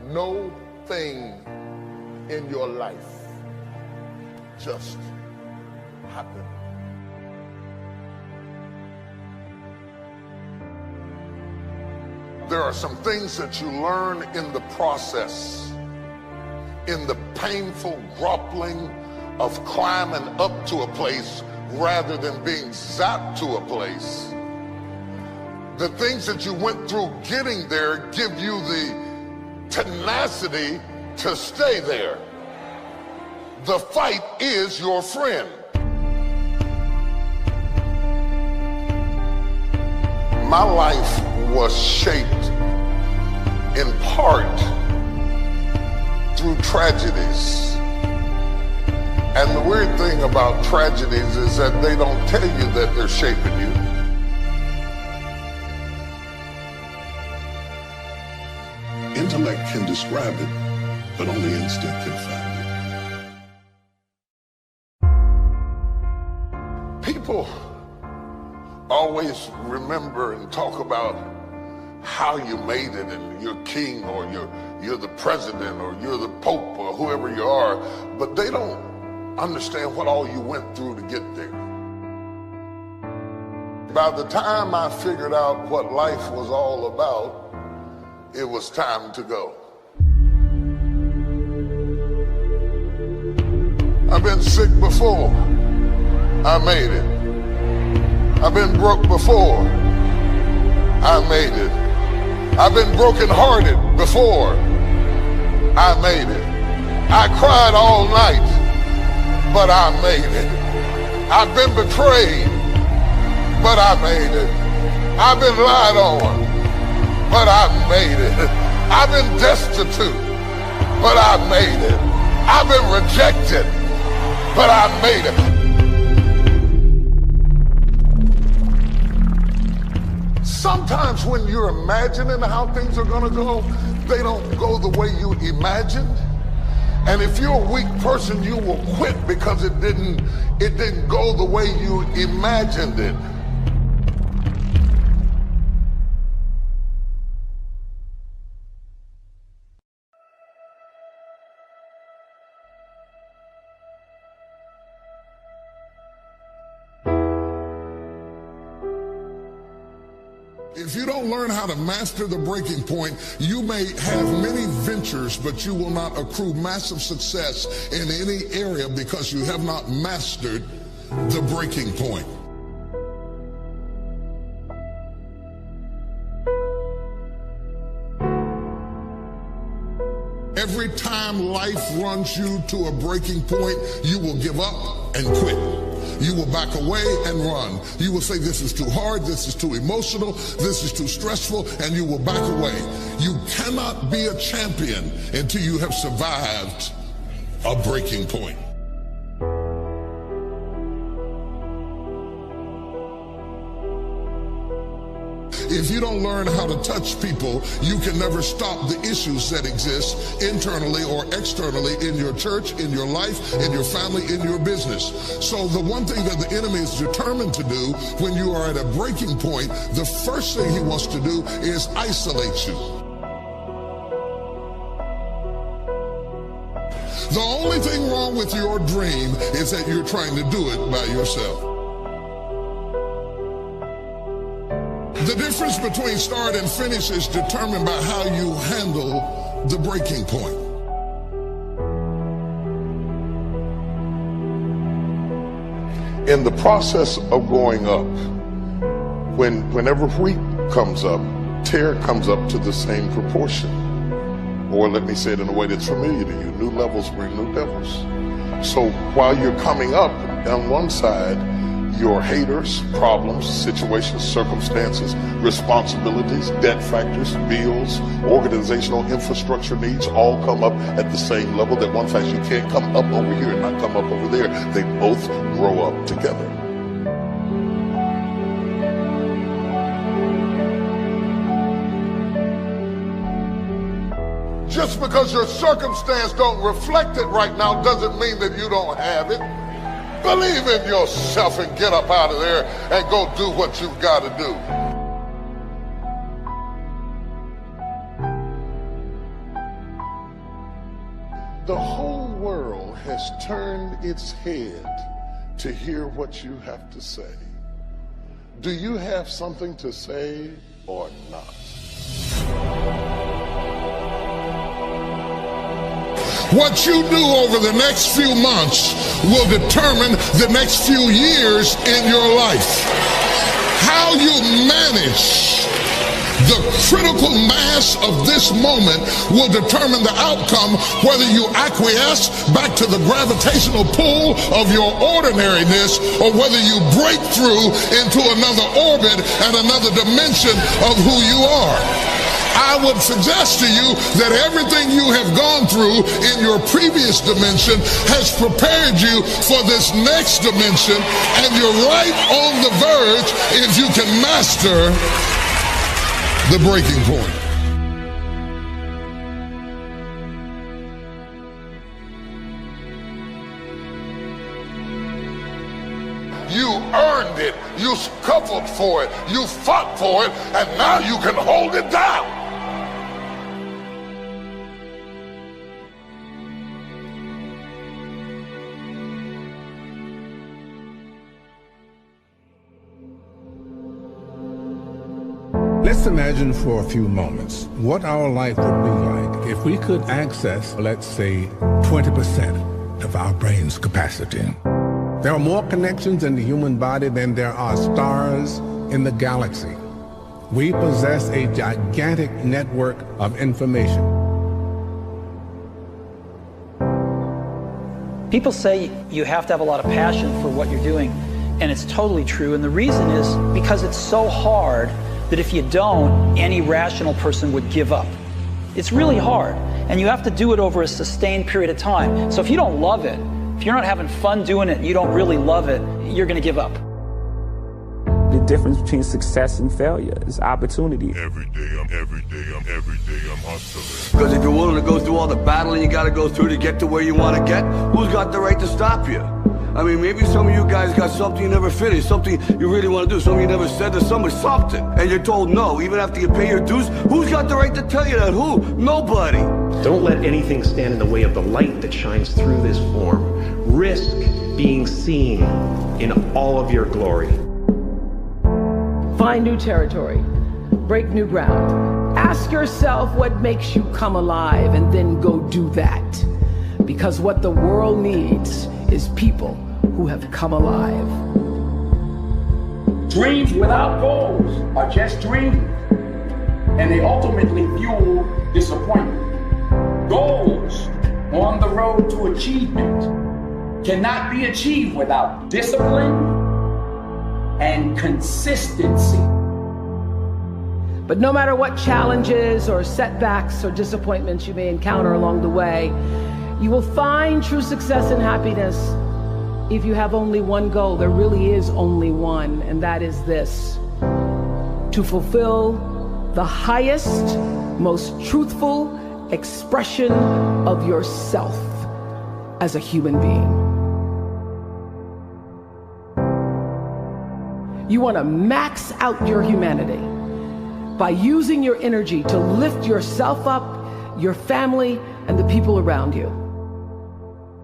no thing in your life just happen. There are some things that you learn in the process, in the painful grappling of climbing up to a place rather than being zapped to a place. The things that you went through getting there give you the tenacity to stay there. The fight is your friend. My life was shaped in part through tragedies. And the weird thing about tragedies is that they don't tell you that they're shaping you. Intellect can describe it, but only instinct can find it. People always remember and talk about how you made it and you're king or you're the president or you're the pope or whoever you are, but they don't understand what all you went through to get there. By the time I figured out what life was all about, it was time to go. I've been sick before. I made it. I've been broke before. I made it. I've been brokenhearted before. I made it. I cried all night, but I made it. I've been betrayed, but I made it. I've been lied on, but I made it. I've been destitute, but I made it. I've been rejected, but I made it. Sometimes when you're imagining how things are gonna go, they don't go the way you imagined. And if you're a weak person, you will quit because it didn't go the way you imagined it. If you don't learn how to master the breaking point, you may have many ventures, but you will not accrue massive success in any area because you have not mastered the breaking point. Every time life runs you to a breaking point, you will give up and quit. You will back away and run. You will say, this is too hard, this is too emotional, this is too stressful, and you will back away. You cannot be a champion until you have survived a breaking point. If you don't learn how to touch people, you can never stop the issues that exist internally or externally in your church, in your life, in your family, in your business. So the one thing that the enemy is determined to do when you are at a breaking point, the first thing he wants to do is isolate you. The only thing wrong with your dream is that you're trying to do it by yourself. The difference between start and finish is determined by how you handle the breaking point. In the process of going up, whenever wheat comes up, tear comes up to the same proportion. Or let me say it in a way that's familiar to you, new levels bring new devils. So while you're coming up on one side, your haters, problems, situations, circumstances, responsibilities, debt factors, bills, organizational infrastructure needs all come up at the same level. That one fact, you can't come up over here and not come up over there. They both grow up together. Just because your circumstance don't reflect it right now doesn't mean that you don't have it. Believe in yourself and get up out of there and go do what you've got to do. The whole world has turned its head to hear what you have to say. Do you have something to say or not? What you do over the next few months will determine the next few years in your life. How you manage the critical mass of this moment will determine the outcome, whether you acquiesce back to the gravitational pull of your ordinariness or whether you break through into another orbit and another dimension of who you are. I would suggest to you that everything you have gone through in your previous dimension has prepared you for this next dimension, and you're right on the verge if you can master the breaking point. You earned it, you scuffled for it, you fought for it, and now you can hold it down. Let's imagine for a few moments what our life would be like if we could access, let's say, 20% of our brain's capacity. There are more connections in the human body than there are stars in the galaxy. We possess a gigantic network of information. People say you have to have a lot of passion for what you're doing, and it's totally true. And the reason is because it's so hard that if you don't, any rational person would give up. It's really hard, and you have to do it over a sustained period of time. So if you don't love it, if you're not having fun doing it, you don't really love it, you're going to give up. The difference between success and failure is opportunity. Every day I'm hustling. Because if you're willing to go through all the battling you got to go through to get to where you want to get, who's got the right to stop you? I mean, maybe some of you guys got something you never finished, something you really want to do, something you never said to somebody, something, and you're told no, even after you pay your dues. Who's got the right to tell you that? Who? Nobody. Don't let anything stand in the way of the light that shines through this form. Risk being seen in all of your glory. Find new territory. Break new ground. Ask yourself what makes you come alive, and then go do that. Because what the world needs is people who have come alive. Dreams without goals are just dreams, and they ultimately fuel disappointment. Goals on the road to achievement cannot be achieved without discipline and consistency. But no matter what challenges or setbacks or disappointments you may encounter along the way, you will find true success and happiness if you have only one goal. There really is only one, and that is this: to fulfill the highest, most truthful expression of yourself as a human being. You want to max out your humanity by using your energy to lift yourself up, your family, and the people around you.